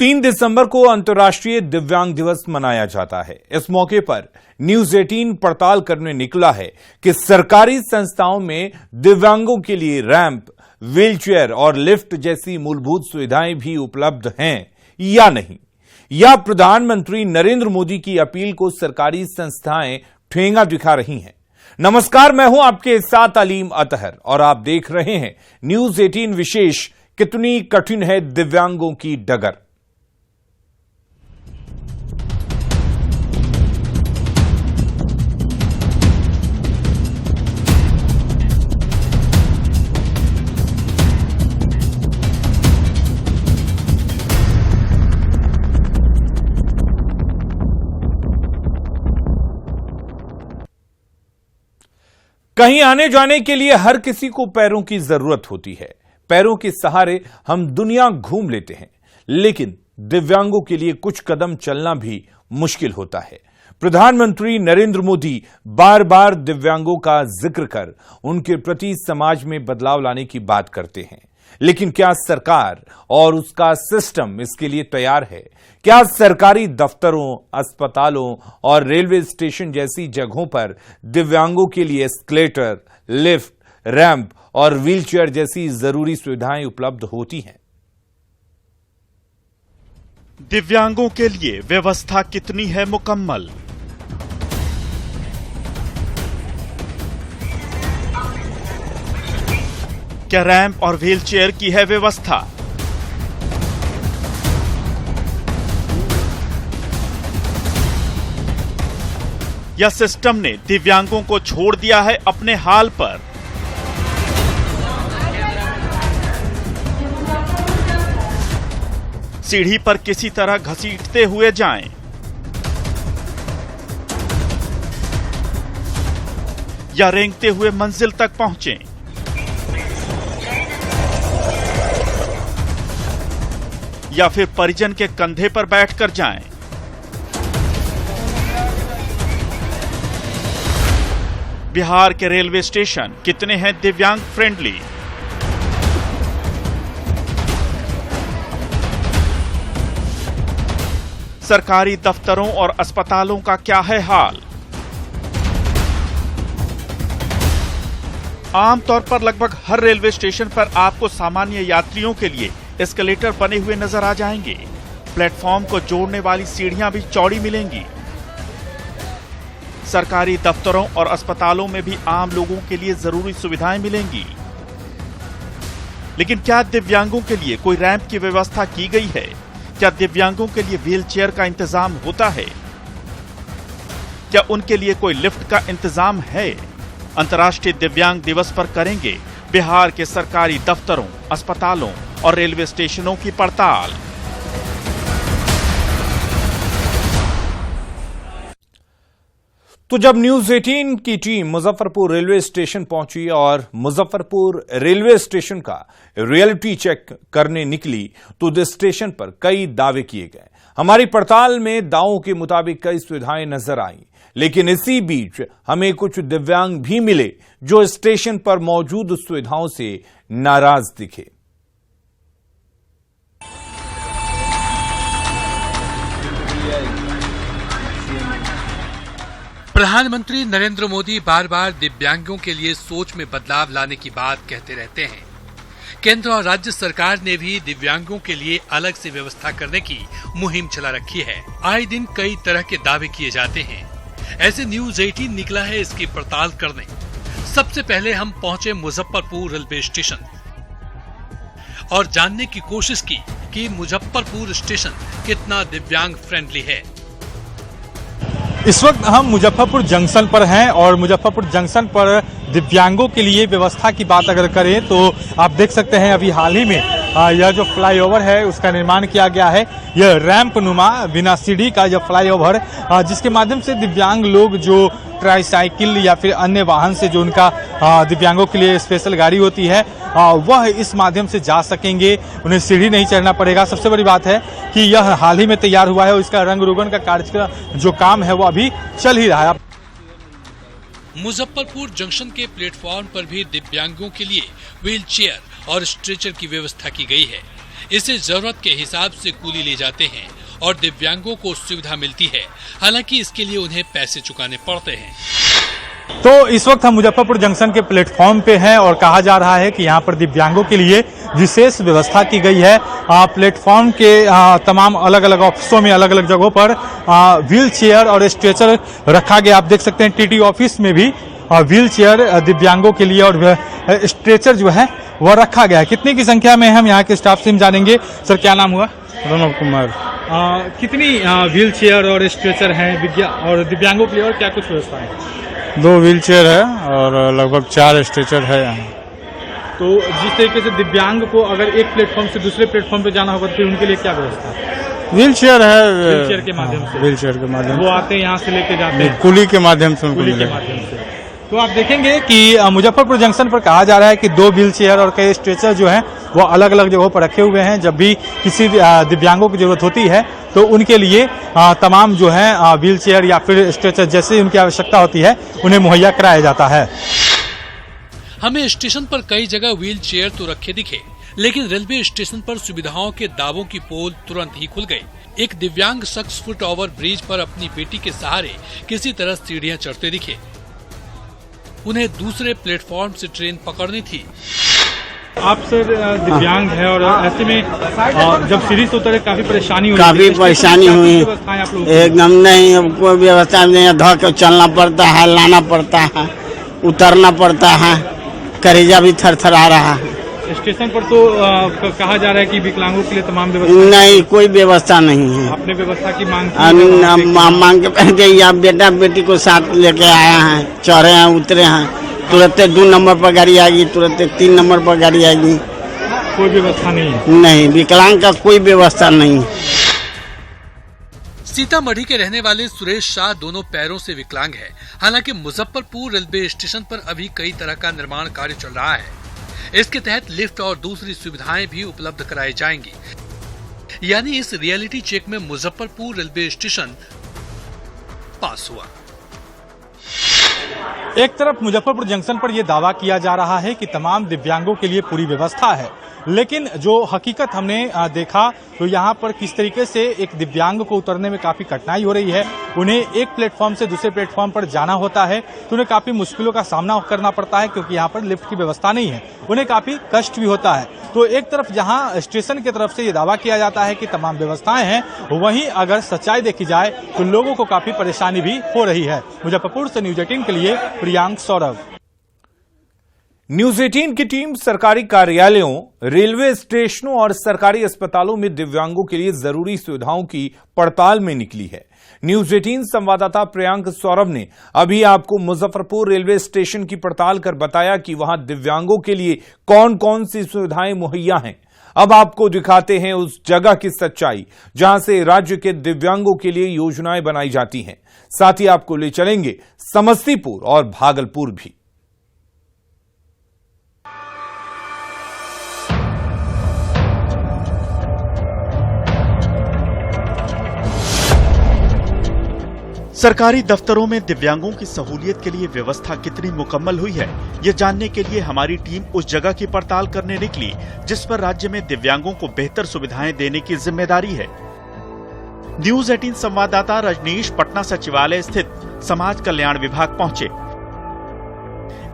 3 दिसंबर को अंतर्राष्ट्रीय दिव्यांग दिवस मनाया जाता है। इस मौके पर न्यूज 18 पड़ताल करने निकला है कि सरकारी संस्थाओं में दिव्यांगों के लिए रैंप, व्हीलचेयर और लिफ्ट जैसी मूलभूत सुविधाएं भी उपलब्ध हैं या नहीं, या प्रधानमंत्री नरेंद्र मोदी की अपील को सरकारी संस्थाएं ठेंगा दिखा रही हैं। नमस्कार, मैं हूं आपके साथ अलीम अतहर और आप देख रहे हैं न्यूज 18 विशेष कितनी कठिन है दिव्यांगों की डगर। कहीं आने जाने के लिए हर किसी को पैरों की जरूरत होती है। पैरों के सहारे हम दुनिया घूम लेते हैं, लेकिन दिव्यांगों के लिए कुछ कदम चलना भी मुश्किल होता है। प्रधानमंत्री नरेंद्र मोदी बार बार दिव्यांगों का जिक्र कर उनके प्रति समाज में बदलाव लाने की बात करते हैं, लेकिन क्या सरकार और उसका सिस्टम इसके लिए तैयार है? क्या सरकारी दफ्तरों, अस्पतालों और रेलवे स्टेशन जैसी जगहों पर दिव्यांगों के लिए एस्केलेटर, लिफ्ट, रैंप और व्हीलचेयर जैसी जरूरी सुविधाएं उपलब्ध होती हैं? दिव्यांगों के लिए व्यवस्था कितनी है मुकम्मल? क्या रैंप और व्हीलचेयर की है व्यवस्था? या सिस्टम ने दिव्यांगों को छोड़ दिया है अपने हाल पर? सीढ़ी पर किसी तरह घसीटते हुए जाएं, या रेंगते हुए मंजिल तक पहुंचें। या फिर परिजन के कंधे पर बैठकर जाएं। बिहार के रेलवे स्टेशन कितने हैं दिव्यांग फ्रेंडली? सरकारी दफ्तरों और अस्पतालों का क्या है हाल? आमतौर पर लगभग हर रेलवे स्टेशन पर आपको सामान्य यात्रियों के लिए एस्केलेटर बने हुए नजर आ जाएंगे। प्लेटफॉर्म को जोड़ने वाली सीढ़ियां भी चौड़ी मिलेंगी। सरकारी दफ्तरों और अस्पतालों में भी आम लोगों के लिए जरूरी सुविधाएं मिलेंगी। लेकिन क्या दिव्यांगों के लिए कोई रैंप की व्यवस्था की गई है? क्या दिव्यांगों के लिए व्हीलचेयर का इंतजाम होता है? क्या उनके लिए कोई लिफ्ट का इंतजाम है? अंतर्राष्ट्रीय दिव्यांग दिवस पर करेंगे बिहार के सरकारी दफ्तरों, अस्पतालों और रेलवे स्टेशनों की पड़ताल। तो जब न्यूज 18 की टीम मुजफ्फरपुर रेलवे स्टेशन पहुंची और मुजफ्फरपुर रेलवे स्टेशन का रियलिटी चेक करने निकली, तो इस स्टेशन पर कई दावे किए गए। हमारी पड़ताल में दावों के मुताबिक कई सुविधाएं नजर आईं, लेकिन इसी बीच हमें कुछ दिव्यांग भी मिले जो स्टेशन पर मौजूद सुविधाओं से नाराज दिखे। प्रधानमंत्री नरेंद्र मोदी बार बार दिव्यांगों के लिए सोच में बदलाव लाने की बात कहते रहते हैं। केंद्र और राज्य सरकार ने भी दिव्यांगों के लिए अलग से व्यवस्था करने की मुहिम चला रखी है। आए दिन कई तरह के दावे किए जाते हैं। ऐसे न्यूज 18 निकला है इसकी पड़ताल करने। सबसे पहले हम पहुंचे मुजफ्फरपुर रेलवे स्टेशन और जानने की कोशिश की कि मुजफ्फरपुर स्टेशन कितना दिव्यांग फ्रेंडली है। इस वक्त हम मुजफ्फरपुर जंक्शन पर हैं और मुजफ्फरपुर जंक्शन पर दिव्यांगों के लिए व्यवस्था की बात अगर करें तो आप देख सकते हैं अभी हाल ही में यह जो फ्लाईओवर है उसका निर्माण किया गया है। यह रैंप नुमा बिना सीढ़ी का यह फ्लाईओवर जिसके माध्यम से दिव्यांग लोग जो ट्राईसाइकिल या फिर अन्य वाहन से जो उनका दिव्यांगों के लिए स्पेशल गाड़ी होती है वह इस माध्यम से जा सकेंगे, उन्हें सीढ़ी नहीं चढ़ना पड़ेगा। सबसे बड़ी बात है कि यह हाल ही में तैयार हुआ है और इसका रंग रोगन का कार्य का जो काम है वो अभी चल ही रहा है। मुजफ्फरपुर जंक्शन के प्लेटफॉर्म पर भी दिव्यांगों के लिए व्हीलचेयर और स्ट्रेचर की व्यवस्था की गई है। इसे जरूरत के हिसाब से कूली ले जाते हैं और दिव्यांगों को सुविधा मिलती है, हालांकि इसके लिए उन्हें पैसे चुकाने पड़ते हैं। तो इस वक्त हम मुजफ्फरपुर जंक्शन के प्लेटफॉर्म पे हैं और कहा जा रहा है कि यहाँ पर दिव्यांगों के लिए विशेष व्यवस्था की गई है। प्लेटफॉर्म के तमाम अलग अलग ऑफिसों में अलग अलग जगहों पर व्हील चेयर और स्ट्रेचर रखा गया। आप देख सकते हैं टीटी ऑफिस में भी व्हील चेयर दिव्यांगों के लिए और स्ट्रेचर जो है वह रखा गया है। कितनी की संख्या में हम यहाँ के स्टाफ से हम जानेंगे। सर क्या नाम हुआ? प्रणव कुमार। कितनी व्हील चेयर और स्ट्रेचर हैं और दिव्यांगों के लिए और क्या कुछ व्यवस्था है? 2 व्हील चेयर है और लगभग 4 स्ट्रेचर है यहाँ। तो जिस तरीके से दिव्यांग को अगर एक प्लेटफॉर्म से दूसरे प्लेटफॉर्म पे जाना होगा तो फिर उनके लिए क्या व्यवस्था है? व्हील चेयर है, व्हील चेयर के माध्यम से। व्हील चेयर के माध्यम वो आते हैं यहाँ से लेके जाते हैं कुली के माध्यम से। कुली के माध्यम से। तो आप देखेंगे कि मुजफ्फरपुर जंक्शन पर कहा जा रहा है कि 2 व्हील चेयर और कई स्ट्रेचर जो हैं वो अलग अलग जगहों पर रखे हुए हैं। जब भी किसी दिव्यांगों की जरूरत होती है तो उनके लिए तमाम जो है व्हील चेयर या फिर स्ट्रेचर जैसे उनकी आवश्यकता होती है उन्हें मुहैया कराया जाता है। हमें स्टेशन पर कई जगह व्हील चेयर तो रखे दिखे, लेकिन रेलवे स्टेशन पर सुविधाओं के दावों की पोल तुरंत ही खुल गई। एक दिव्यांग शख्स फुट ओवर ब्रिज पर अपनी बेटी के सहारे किसी तरह सीढ़ियां चढ़ते दिखे। उन्हें दूसरे प्लेटफॉर्म से ट्रेन पकड़नी थी। आप सर दिव्यांग है और ऐसे में जब सीढ़ी से उतरे काफी परेशानी हुई। काफी परेशानी हुई एकदम नहीं, अब कोई व्यवस्था नहीं है। धो के चलना पड़ता है, लाना पड़ता है, उतरना पड़ता है, करेजा भी थरथरा रहा है। स्टेशन पर तो कहा जा रहा है कि विकलांगों के लिए तमाम व्यवस्था नहीं, कोई व्यवस्था नहीं है। आपने व्यवस्था की मांग मांग के पहले या बेटा बेटी को साथ लेके आया है, चढ़े हैं, उतरे हैं, तुरंत 2 नंबर पर गाड़ी आएगी, तुरंत 3 नंबर पर गाड़ी आएगी। कोई व्यवस्था नहीं है? नहीं, विकलांग का कोई व्यवस्था नहीं। सीतामढ़ी के रहने वाले सुरेश शाह दोनों पैरों से विकलांग है। हालांकि मुजफ्फरपुर रेलवे स्टेशन पर अभी कई तरह का निर्माण कार्य चल रहा है। इसके तहत लिफ्ट और दूसरी सुविधाएं भी उपलब्ध कराई जाएंगी। यानी इस रियलिटी चेक में मुजफ्फरपुर रेलवे स्टेशन पास हुआ। एक तरफ मुजफ्फरपुर जंक्शन पर यह दावा किया जा रहा है कि तमाम दिव्यांगों के लिए पूरी व्यवस्था है, लेकिन जो हकीकत हमने देखा तो यहाँ पर किस तरीके से एक दिव्यांग को उतरने में काफी कठिनाई हो रही है। उन्हें एक प्लेटफॉर्म से दूसरे प्लेटफॉर्म पर जाना होता है तो उन्हें काफी मुश्किलों का सामना करना पड़ता है, क्योंकि यहाँ पर लिफ्ट की व्यवस्था नहीं है। उन्हें काफी कष्ट भी होता है। तो एक तरफ जहाँ स्टेशन की तरफ से ये दावा किया जाता है कि तमाम व्यवस्थाएं हैं, वहीं अगर सच्चाई देखी जाए तो लोगों को काफी परेशानी भी हो रही है। मुजफ्फरपुर से न्यूज 18 के लिए प्रियांक सौरभ। न्यूज 18 की टीम सरकारी कार्यालयों, रेलवे स्टेशनों और सरकारी अस्पतालों में दिव्यांगों के लिए जरूरी सुविधाओं की पड़ताल में निकली है। न्यूज 18 संवाददाता प्रियांक सौरभ ने अभी आपको मुजफ्फरपुर रेलवे स्टेशन की पड़ताल कर बताया कि वहां दिव्यांगों के लिए कौन कौन सी सुविधाएं मुहैया हैं। अब आपको दिखाते हैं उस जगह की सच्चाई जहां से राज्य के दिव्यांगों के लिए योजनाएं बनाई जाती हैं। साथ ही आपको ले चलेंगे समस्तीपुर और भागलपुर भी। सरकारी दफ्तरों में दिव्यांगों की सहूलियत के लिए व्यवस्था कितनी मुकम्मल हुई है, ये जानने के लिए हमारी टीम उस जगह की पड़ताल करने निकली जिस पर राज्य में दिव्यांगों को बेहतर सुविधाएं देने की जिम्मेदारी है। न्यूज 18 संवाददाता रजनीश पटना सचिवालय स्थित समाज कल्याण विभाग पहुंचे।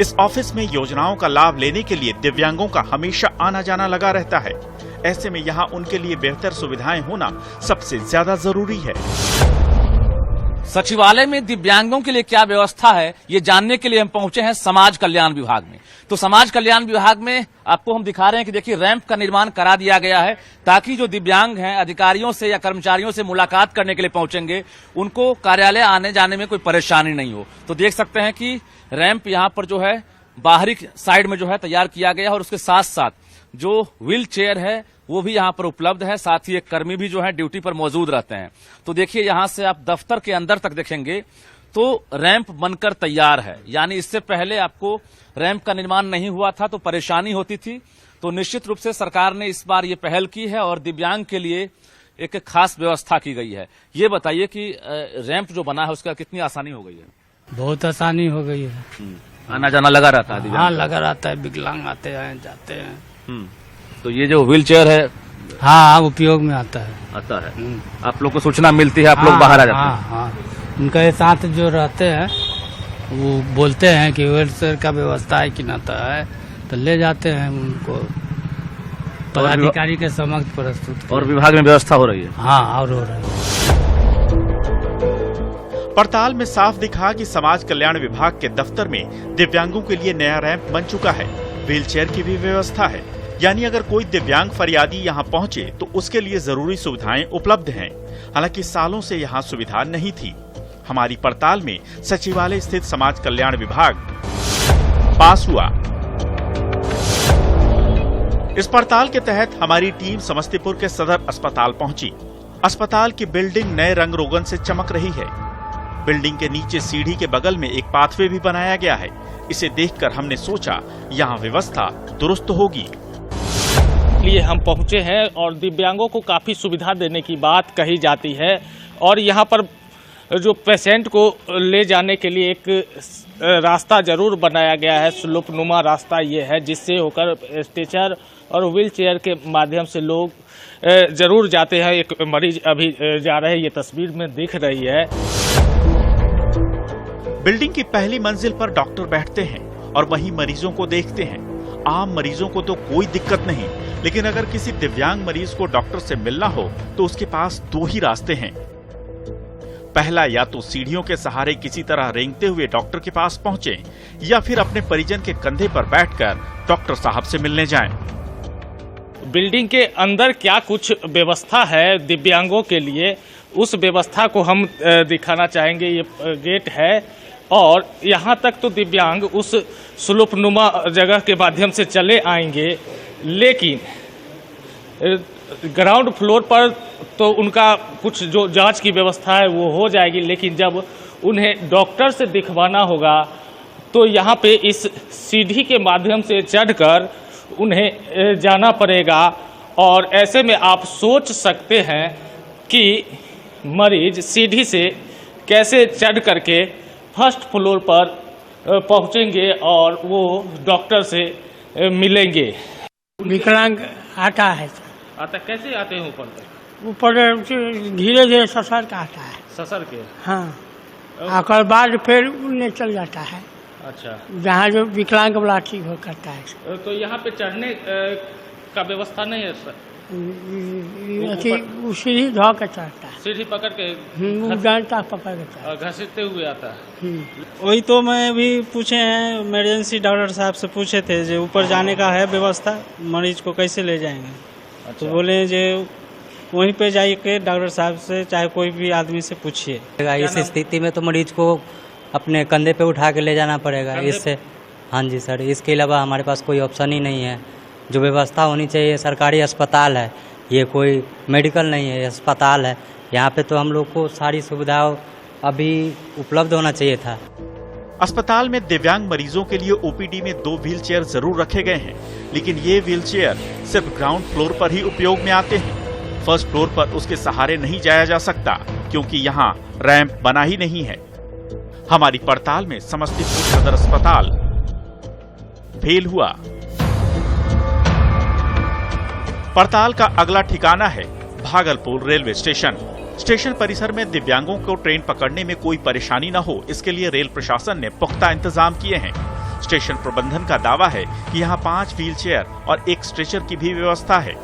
इस ऑफिस में योजनाओं का लाभ लेने के लिए दिव्यांगों का हमेशा आना जाना लगा रहता है। ऐसे में यहाँ उनके लिए बेहतर सुविधाएं होना सबसे ज्यादा जरूरी है। सचिवालय में दिव्यांगों के लिए क्या व्यवस्था है, ये जानने के लिए हम पहुंचे हैं समाज कल्याण विभाग में। तो समाज कल्याण विभाग में आपको हम दिखा रहे हैं कि देखिए रैंप का निर्माण करा दिया गया है, ताकि जो दिव्यांग हैं अधिकारियों से या कर्मचारियों से मुलाकात करने के लिए पहुंचेंगे उनको कार्यालय आने जाने में कोई परेशानी नहीं हो। तो देख सकते हैं कि रैंप यहाँ पर जो है बाहरी साइड में जो है तैयार किया गया है और उसके साथ साथ जो व्हील चेयर है वो भी यहाँ पर उपलब्ध है। साथ ही एक कर्मी भी जो है ड्यूटी पर मौजूद रहते हैं। तो देखिए यहाँ से आप दफ्तर के अंदर तक देखेंगे तो रैंप बनकर तैयार है। यानी इससे पहले आपको रैंप का निर्माण नहीं हुआ था तो परेशानी होती थी। तो निश्चित रूप से सरकार ने इस बार ये पहल की है और दिव्यांग के लिए एक खास व्यवस्था की गई है। ये बताइए कि रैंप जो बना है उसका कितनी आसानी हो गई है? बहुत आसानी हो गई है। आना जाना लगा रहता है? हाँ, लगा रहता है। विकलांग आते हैं जाते हैं। तो ये जो व्हील चेयर है हाँ उपयोग में आता है। आता है, आप लोग को सूचना मिलती है, आप लोग बाहर आ जाते हैं? हाँ, उनके साथ जो रहते हैं वो बोलते हैं कि व्हीलचेयर का व्यवस्था है कि नाता है, तो ले जाते हैं उनको पदाधिकारी के समक्ष प्रस्तुत। और विभाग में व्यवस्था हो रही है? हाँ, और हो रही है। पड़ताल में साफ दिखा कि समाज कल्याण विभाग के दफ्तर में दिव्यांगों के लिए नया रैंप बन चुका है, व्हीलचेयर की भी व्यवस्था है। यानी अगर कोई दिव्यांग फरियादी यहाँ पहुँचे तो उसके लिए जरूरी सुविधाएं उपलब्ध हैं। हालांकि सालों से यहाँ सुविधा नहीं थी। हमारी पड़ताल में सचिवालय स्थित समाज कल्याण विभाग पास हुआ। इस पड़ताल के तहत हमारी टीम समस्तीपुर के सदर अस्पताल पहुंची। अस्पताल की बिल्डिंग नए रंग रोगन से चमक रही है। बिल्डिंग के नीचे सीढ़ी के बगल में एक पाथवे भी बनाया गया है। इसे देखकर हमने सोचा यहाँ व्यवस्था दुरुस्त होगी। लिए हम पहुंचे हैं और दिव्यांगों को काफ़ी सुविधा देने की बात कही जाती है और यहाँ पर जो पेशेंट को ले जाने के लिए एक रास्ता जरूर बनाया गया है, स्लोपनुमा रास्ता ये है, जिससे होकर स्ट्रेचर और व्हील चेयर के माध्यम से लोग जरूर जाते हैं। एक मरीज अभी जा रहे हैं, ये तस्वीर में दिख रही है। बिल्डिंग की पहली मंजिल पर डॉक्टर बैठते हैं और वहीं मरीजों को देखते हैं। आम मरीजों को तो कोई दिक्कत नहीं, लेकिन अगर किसी दिव्यांग मरीज को डॉक्टर से मिलना हो तो उसके पास दो ही रास्ते हैं। पहला, या तो सीढ़ियों के सहारे किसी तरह रेंगते हुए डॉक्टर के पास पहुंचे या फिर अपने परिजन के कंधे पर बैठकर डॉक्टर साहब से मिलने जाएं। बिल्डिंग के अंदर क्या कुछ व्यवस्था है दिव्यांगों के लिए, उस व्यवस्था को हम दिखाना चाहेंगे। ये गेट है और यहाँ तक तो दिव्यांग उस स्लोपनुमा जगह के माध्यम से चले आएंगे, लेकिन ग्राउंड फ्लोर पर तो उनका कुछ जो जांच की व्यवस्था है वो हो जाएगी, लेकिन जब उन्हें डॉक्टर से दिखवाना होगा तो यहाँ पे इस सीढ़ी के माध्यम से चढ़कर उन्हें जाना पड़ेगा। और ऐसे में आप सोच सकते हैं कि मरीज सीढ़ी से कैसे चढ़ करके फर्स्ट फ्लोर पर पहुंचेंगे और वो डॉक्टर से मिलेंगे। विकलांग आता है। आता कैसे आते हैं ऊपर तक? ऊपर धीरे धीरे ससर का आता है। ससर के? हाँ, आकर बाद फिर उन्हें चल जाता है। अच्छा, जहाँ जो विकलांग वाला ठीक हो करता है। तो यहाँ पे चढ़ने का व्यवस्था नहीं है सर? सीढ़ी धो के चढ़ता है। सीढ़ी पकड़ के डंडा पकड़ के घसीटते हुए आता है। वही तो मैं भी पूछे हैं, इमरजेंसी डॉक्टर साहब से पूछे थे जो ऊपर जाने का है व्यवस्था, मरीज को कैसे ले जाएंगे। अच्छा। तो बोले जो वहीं पे जाइए डॉक्टर साहब से, चाहे कोई भी आदमी से पूछिए। इस स्थिति में तो मरीज को अपने कंधे पे उठा के ले जाना पड़ेगा। इससे हाँ जी सर, इसके अलावा हमारे पास कोई ऑप्शन ही नहीं है। जो व्यवस्था होनी चाहिए, सरकारी अस्पताल है, ये कोई मेडिकल नहीं है, अस्पताल है। यहाँ पे तो हम लोग को सारी सुविधाएं अभी उपलब्ध होना चाहिए था। अस्पताल में दिव्यांग मरीजों के लिए ओपीडी में 2 व्हील चेयर जरूर रखे गए हैं, लेकिन ये व्हील चेयर सिर्फ ग्राउंड फ्लोर पर ही उपयोग में आते हैं। फर्स्ट फ्लोर पर उसके सहारे नहीं जाया जा सकता क्योंकि यहाँ रैंप बना ही नहीं है। हमारी पड़ताल में समस्तीपुर सदर अस्पताल फेल हुआ। पड़ताल का अगला ठिकाना है भागलपुर रेलवे स्टेशन। स्टेशन परिसर में दिव्यांगों को ट्रेन पकड़ने में कोई परेशानी न हो, इसके लिए रेल प्रशासन ने पुख्ता इंतजाम किए हैं। स्टेशन प्रबंधन का दावा है कि यहाँ 5 व्हील चेयर और 1 स्ट्रेचर की भी व्यवस्था है।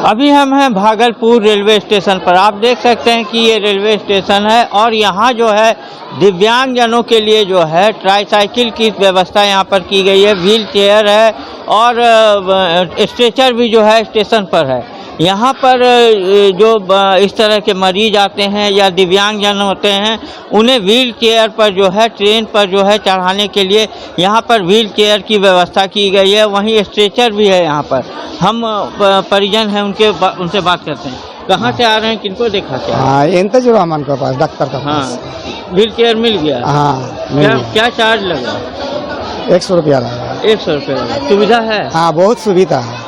अभी हम हैं भागलपुर रेलवे स्टेशन पर। आप देख सकते हैं कि ये रेलवे स्टेशन है और यहाँ जो है दिव्यांग जनों के लिए जो है ट्राईसाइकिल की व्यवस्था यहाँ पर की गई है, व्हील चेयर है और स्ट्रेचर भी जो है स्टेशन पर है। यहाँ पर जो इस तरह के मरीज आते हैं या दिव्यांग जन होते हैं, उन्हें व्हील चेयर पर जो है ट्रेन पर जो है चढ़ाने के लिए यहाँ पर व्हील चेयर की व्यवस्था की गई है। वहीं स्ट्रेचर भी है यहाँ पर। हम परिजन हैं उनसे बात करते हैं। कहाँ से आ रहे हैं, किनको देखा क्या? हाँ, इंतजार अमन के पास, डॉक्टर का पास। हाँ, व्हील चेयर मिल गया? हाँ, क्या चार्ज लगा? 100 रुपया लगा। 100 रुपया लगा। सुविधा है? हाँ, बहुत सुविधा है,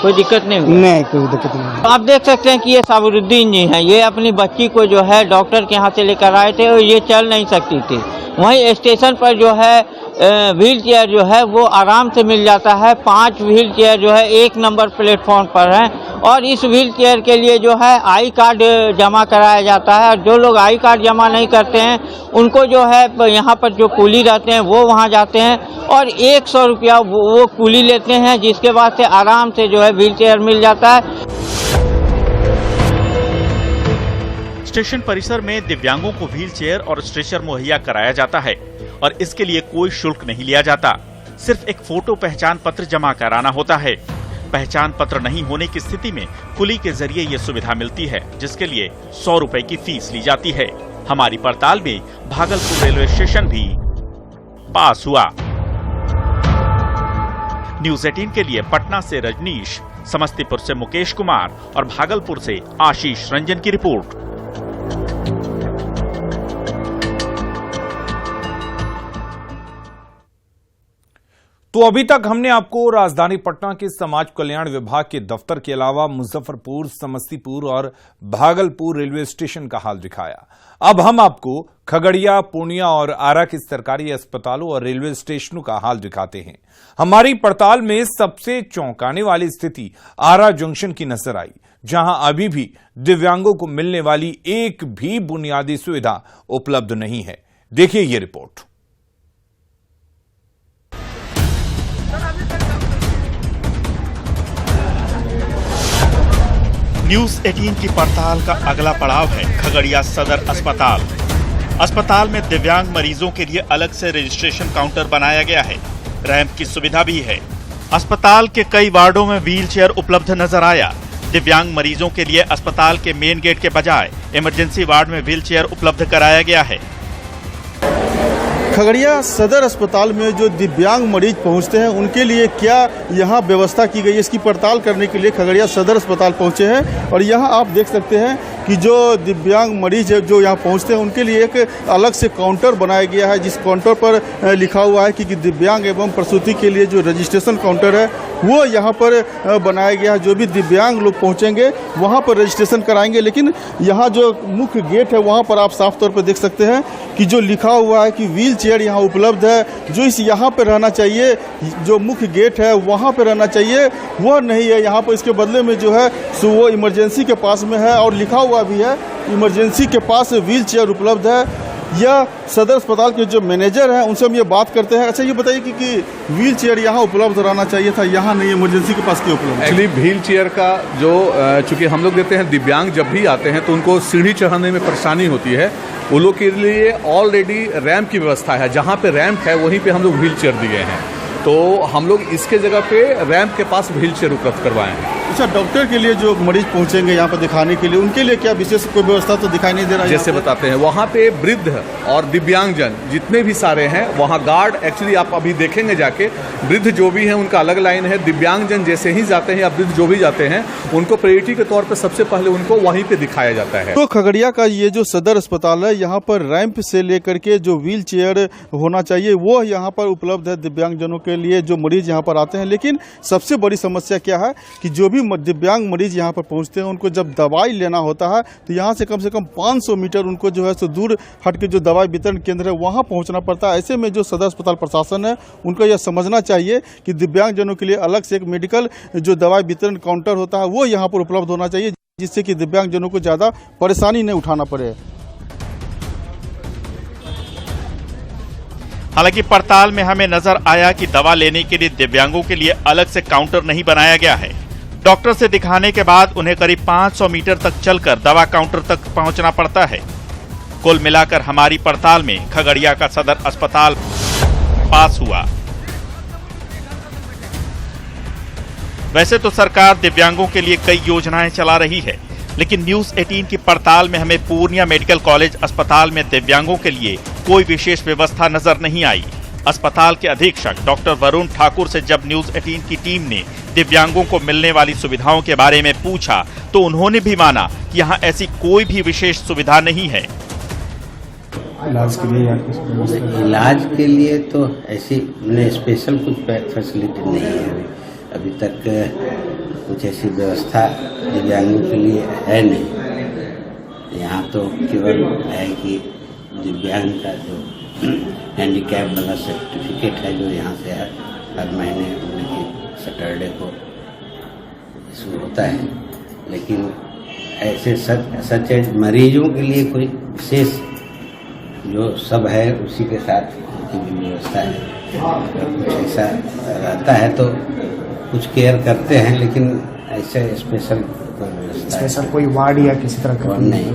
कोई दिक्कत नहीं? नहीं, कोई दिक्कत नहीं। आप देख सकते हैं कि ये साबरुद्दीन जी हैं। ये अपनी बच्ची को जो है डॉक्टर के यहाँ से लेकर आए थे और ये चल नहीं सकती थी। वहीं स्टेशन पर जो है व्हील चेयर जो है वो आराम से मिल जाता है। 5 व्हील चेयर जो है 1 नंबर प्लेटफॉर्म पर हैं और इस व्हील चेयर के लिए जो है आई कार्ड जमा कराया जाता है। और जो लोग आई कार्ड जमा नहीं करते हैं उनको जो है यहाँ पर जो कुली रहते हैं वो वहाँ जाते हैं और 100 रुपया वो कुली लेते हैं, जिसके बाद से आराम से जो है व्हील चेयर मिल जाता है। स्टेशन परिसर में दिव्यांगों को व्हील चेयर और स्ट्रेचर मुहैया कराया जाता है और इसके लिए कोई शुल्क नहीं लिया जाता। सिर्फ एक फोटो पहचान पत्र जमा कराना होता है। पहचान पत्र नहीं होने की स्थिति में कुली के जरिए ये सुविधा मिलती है, जिसके लिए 100 रुपए की फीस ली जाती है। हमारी पड़ताल में भागलपुर रेलवे स्टेशन भी पास हुआ। न्यूज़ 18 के लिए पटना से रजनीश, समस्तीपुर से मुकेश कुमार और भागलपुर से आशीष रंजन की रिपोर्ट। तो अभी तक हमने आपको राजधानी पटना के समाज कल्याण विभाग के दफ्तर के अलावा मुजफ्फरपुर, समस्तीपुर और भागलपुर रेलवे स्टेशन का हाल दिखाया। अब हम आपको खगड़िया, पूर्णिया और आरा के सरकारी अस्पतालों और रेलवे स्टेशनों का हाल दिखाते हैं। हमारी पड़ताल में सबसे चौंकाने वाली स्थिति आरा जंक्शन की नजर आई, जहां अभी भी दिव्यांगों को मिलने वाली एक भी बुनियादी सुविधा उपलब्ध नहीं है। देखिए ये रिपोर्ट। न्यूज़ 18 की पड़ताल का अगला पड़ाव है खगड़िया सदर अस्पताल। अस्पताल में दिव्यांग मरीजों के लिए अलग से रजिस्ट्रेशन काउंटर बनाया गया है। रैंप की सुविधा भी है। अस्पताल के कई वार्डों में व्हील चेयर उपलब्ध नजर आया। दिव्यांग मरीजों के लिए अस्पताल के मेन गेट के बजाय इमरजेंसी वार्ड में व्हील चेयर उपलब्ध कराया गया है। खगड़िया सदर अस्पताल में जो दिव्यांग मरीज पहुंचते हैं उनके लिए क्या यहाँ व्यवस्था की गई है, इसकी पड़ताल करने के लिए खगड़िया सदर अस्पताल पहुंचे हैं। और यहाँ आप देख सकते हैं कि जो दिव्यांग मरीज है जो यहाँ पहुंचते हैं उनके लिए एक अलग से काउंटर बनाया गया है, जिस काउंटर पर लिखा हुआ है कि दिव्यांग एवं प्रसूति के लिए जो रजिस्ट्रेशन काउंटर है वो यहाँ पर बनाया गया है। जो भी दिव्यांग लोग पहुँचेंगे वहाँ पर रजिस्ट्रेशन कराएंगे। लेकिन यहाँ जो मुख्य गेट है वहाँ पर आप साफ तौर पर देख सकते हैं कि जो लिखा हुआ है कि व्हील चेयर यहाँ उपलब्ध है। जो इस यहाँ पर रहना चाहिए, जो मुख्य गेट है वहाँ पर रहना चाहिए, वह नहीं है यहाँ पर। इसके बदले में जो है सो वो इमरजेंसी के पास में है और लिखा हुआ भी है इमरजेंसी के पास व्हील चेयर उपलब्ध है। यह सदर अस्पताल के जो मैनेजर हैं उनसे हम ये बात करते हैं। अच्छा, ये बताइए कि व्हील चेयर यहाँ उपलब्ध रहना चाहिए था, यहाँ नहीं, इमरजेंसी के पास क्यों उपलब्ध है? एक्चुअली व्हील चेयर का जो चूँकि हम लोग देते हैं, दिव्यांग जब भी आते हैं तो उनको सीढ़ी चढ़ाने में परेशानी होती है। वो लोग के लिए ऑलरेडी रैंप की व्यवस्था है। जहाँ पे रैंप है वहीं पे हम लोग व्हील चेयर दिए हैं, तो हम लोग इसके जगह पे रैंप के पास व्हील चेयर उपलब्ध करवाए हैं। अच्छा, डॉक्टर के लिए जो मरीज पहुंचेंगे यहाँ पर दिखाने के लिए, उनके लिए क्या विशेष कोई व्यवस्था तो दिखाई नहीं दे रहा है? जैसे बताते हैं, वहाँ पे वृद्ध और दिव्यांगजन जितने भी सारे हैं वहाँ गार्ड, एक्चुअली आप अभी देखेंगे जाके, वृद्ध जो भी हैं उनका अलग लाइन है। दिव्यांगजन जैसे ही जाते हैं या वृद्ध जो भी जाते हैं उनको प्रायोरिटी के तौर पर सबसे पहले उनको वहीं पे दिखाया जाता है। तो खगड़िया का ये जो सदर अस्पताल है, यहाँ पर रैंप से लेकर के जो व्हील चेयर होना चाहिए वो यहाँ पर उपलब्ध है दिव्यांगजनों के लिए जो मरीज यहाँ पर आते हैं। लेकिन सबसे बड़ी समस्या क्या है कि जो भी दिव्यांग मरीज यहाँ पर पहुँचते हैं उनको जब दवाई लेना होता है तो यहाँ से कम 500 मीटर उनको जो है सो दूर हट के जो दवाई वितरण केंद्र है वहाँ पहुँचना पड़ता है। ऐसे में जो सदर अस्पताल प्रशासन है उनको यह समझना चाहिए कि दिव्यांगजनों के लिए अलग से एक मेडिकल जो दवाई वितरण काउंटर होता है वो यहाँ पर उपलब्ध होना चाहिए, जिससे कि दिव्यांगजनों को ज़्यादा परेशानी नहीं उठाना पड़े। हालांकि पड़ताल में हमें नजर आया कि दवा लेने के लिए दिव्यांगों के लिए अलग से काउंटर नहीं बनाया गया है। डॉक्टर से दिखाने के बाद उन्हें करीब 500 मीटर तक चलकर दवा काउंटर तक पहुंचना पड़ता है। कुल मिलाकर हमारी पड़ताल में खगड़िया का सदर अस्पताल पास हुआ। वैसे तो सरकार दिव्यांगों के लिए कई योजनाएं चला रही है, लेकिन न्यूज़ 18 की पड़ताल में हमें पूर्णिया मेडिकल कॉलेज अस्पताल में दिव्यांगों के लिए कोई विशेष व्यवस्था नजर नहीं आई। अस्पताल के अधीक्षक डॉक्टर वरुण ठाकुर से जब न्यूज़ 18 की टीम ने दिव्यांगों को मिलने वाली सुविधाओं के बारे में पूछा तो उन्होंने भी माना कि यहाँ ऐसी कोई भी विशेष सुविधा नहीं है। इलाज के लिए तो ऐसी स्पेशल कुछ फैसिलिटी नहीं है। अभी तक कुछ ऐसी व्यवस्था दिव्यांगों के लिए है नहीं। यहाँ तो केवल है कि दिव्यांग का जो हैंडीकैप वाला सर्टिफिकेट है जो यहाँ से हर महीने सैटरडे को इशू होता है। लेकिन ऐसे सच मरीजों के लिए कोई विशेष जो सब है उसी के साथ उनकी भी व्यवस्था है। अगर कुछ ऐसा रहता है तो कुछ केयर करते हैं, लेकिन ऐसे स्पेशल कोई वार्ड या किसी तरह का नहीं।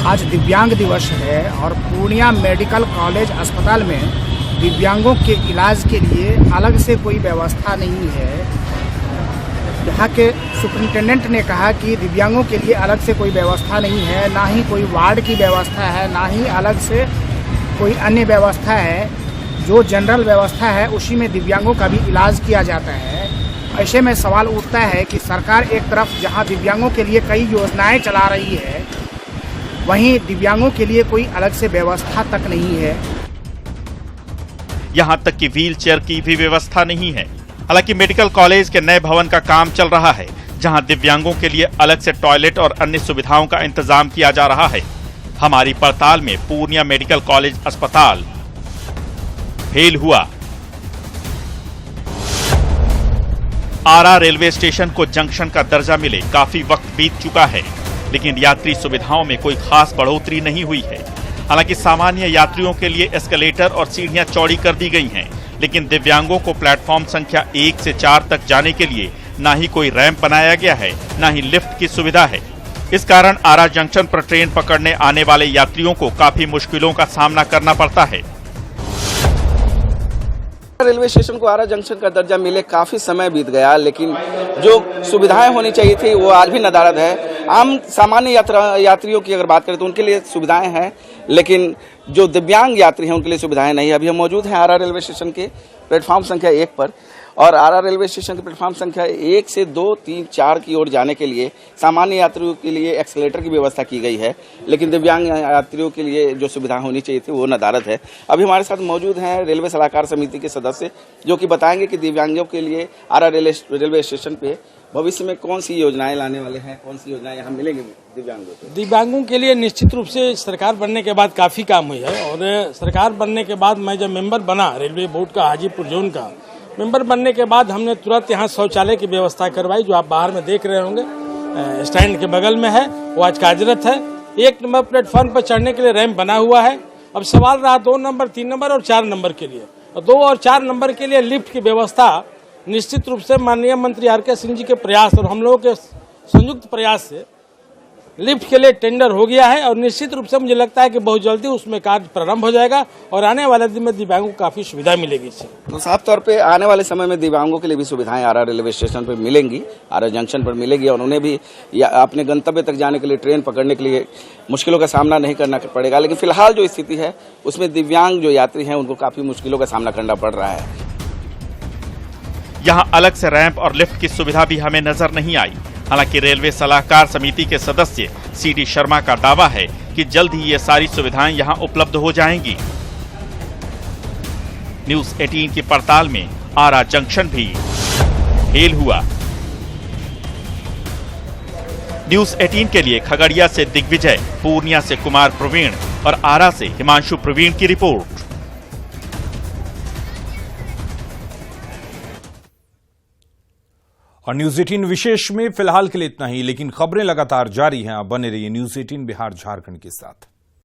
आज दिव्यांग दिवस है और पूर्णिया मेडिकल कॉलेज अस्पताल में दिव्यांगों के इलाज के लिए अलग से कोई व्यवस्था नहीं है। यहाँ के सुपरिंटेंडेंट ने कहा कि दिव्यांगों के लिए अलग से कोई व्यवस्था नहीं है, ना ही कोई वार्ड की व्यवस्था है, ना ही अलग से कोई अन्य व्यवस्था है। जो जनरल व्यवस्था है उसी में दिव्यांगों का भी इलाज किया जाता है। ऐसे में सवाल उठता है कि सरकार एक तरफ जहां दिव्यांगों के लिए कई योजनाएं चला रही है, वहीं दिव्यांगों के लिए कोई अलग से व्यवस्था तक नहीं है। यहां तक कि व्हील चेयर की भी व्यवस्था नहीं है। हालांकि मेडिकल कॉलेज के नए भवन का काम चल रहा है, जहां दिव्यांगों के लिए अलग से टॉयलेट और अन्य सुविधाओं का इंतजाम किया जा रहा है। हमारी पड़ताल में पूर्णिया मेडिकल कॉलेज अस्पताल फेल हुआ। आरा रेलवे स्टेशन को जंक्शन का दर्जा मिले काफी वक्त बीत चुका है, लेकिन यात्री सुविधाओं में कोई खास बढ़ोतरी नहीं हुई है। हालांकि सामान्य यात्रियों के लिए एस्केलेटर और सीढ़ियां चौड़ी कर दी गई हैं, लेकिन दिव्यांगों को प्लेटफॉर्म संख्या 1 से 4 तक जाने के लिए ना ही कोई रैंप बनाया गया है, ना ही लिफ्ट की सुविधा है। इस कारण आरा जंक्शन पर ट्रेन पकड़ने आने वाले यात्रियों को काफी मुश्किलों का सामना करना पड़ता है। रेलवे स्टेशन को आरा जंक्शन का दर्जा मिले काफी समय बीत गया, लेकिन जो सुविधाएं होनी चाहिए थी वो आज भी नदारद है। आम सामान्य यात्रियों की अगर बात करें तो उनके लिए सुविधाएं हैं, लेकिन जो दिव्यांग यात्री हैं उनके लिए सुविधाएं नहीं है। अभी हम मौजूद हैं आरा रेलवे स्टेशन के प्लेटफॉर्म संख्या 1 पर, और आरा रेलवे स्टेशन के प्लेटफॉर्म संख्या 1 से 2, 3, 4 की ओर जाने के लिए सामान्य यात्रियों के लिए एक्सीलेटर की व्यवस्था की गई है, लेकिन दिव्यांग यात्रियों के लिए जो सुविधा होनी चाहिए थी वो नदारद है। अभी हमारे साथ मौजूद हैं रेलवे सलाहकार समिति के सदस्य, जो कि बताएंगे कि दिव्यांगों के लिए आरा रेलवे स्टेशन पे भविष्य में कौन सी योजनाएं लाने वाले हैं, कौन सी योजनाएं यहाँ मिलेंगी दिव्यांगों को। दिव्यांगों के लिए निश्चित रूप से सरकार बनने के बाद काफी काम हुई है, और सरकार बनने के बाद मैं जब मेंबर बना रेलवे बोर्ड का हाजीपुर जोन का मेंबर बनने के बाद हमने तुरंत यहाँ शौचालय की व्यवस्था करवाई, जो आप बाहर में देख रहे होंगे स्टैंड के बगल में है, वो आज कार्यरत है। 1 नंबर प्लेटफॉर्म पर चढ़ने के लिए रैंप बना हुआ है। अब सवाल रहा 2 नंबर, 3 नंबर और 4 नंबर के लिए। 2 और 4 नंबर के लिए लिफ्ट की व्यवस्था निश्चित रूप से माननीय मंत्री आर.के. सिंह जी के प्रयास और हम लोगों के संयुक्त प्रयास से लिफ्ट के लिए टेंडर हो गया है, और निश्चित रूप से मुझे लगता है कि बहुत जल्दी उसमें कार्य प्रारंभ हो जाएगा और आने वाले दिन में दिव्यांगों को काफी सुविधा मिलेगी इससे। तो साफ तौर पे आने वाले समय में दिव्यांगों के लिए भी सुविधाएं आरा रेलवे स्टेशन पर मिलेंगी, आरा जंक्शन पर मिलेगी, और उन्हें भी अपने गंतव्य तक जाने के लिए ट्रेन पकड़ने के लिए मुश्किलों का सामना नहीं करना पड़ेगा। लेकिन फिलहाल जो स्थिति है उसमें दिव्यांग जो यात्री हैं उनको काफी मुश्किलों का सामना करना पड़ रहा है। यहाँ अलग से रैंप और लिफ्ट की सुविधा भी हमें नजर नहीं आई। हालांकि रेलवे सलाहकार समिति के सदस्य सी.डी. शर्मा का दावा है कि जल्द ही ये सारी सुविधाएं यहां उपलब्ध हो जाएंगी। न्यूज 18 की पड़ताल में आरा जंक्शन भी फेल हुआ। न्यूज 18 के लिए खगड़िया से दिग्विजय, पूर्णिया से कुमार प्रवीण और आरा से हिमांशु प्रवीण की रिपोर्ट। और न्यूज 18 विशेष में फिलहाल के लिए इतना ही, लेकिन खबरें लगातार जारी हैं। आप बने रहिए न्यूज 18 बिहार झारखंड के साथ।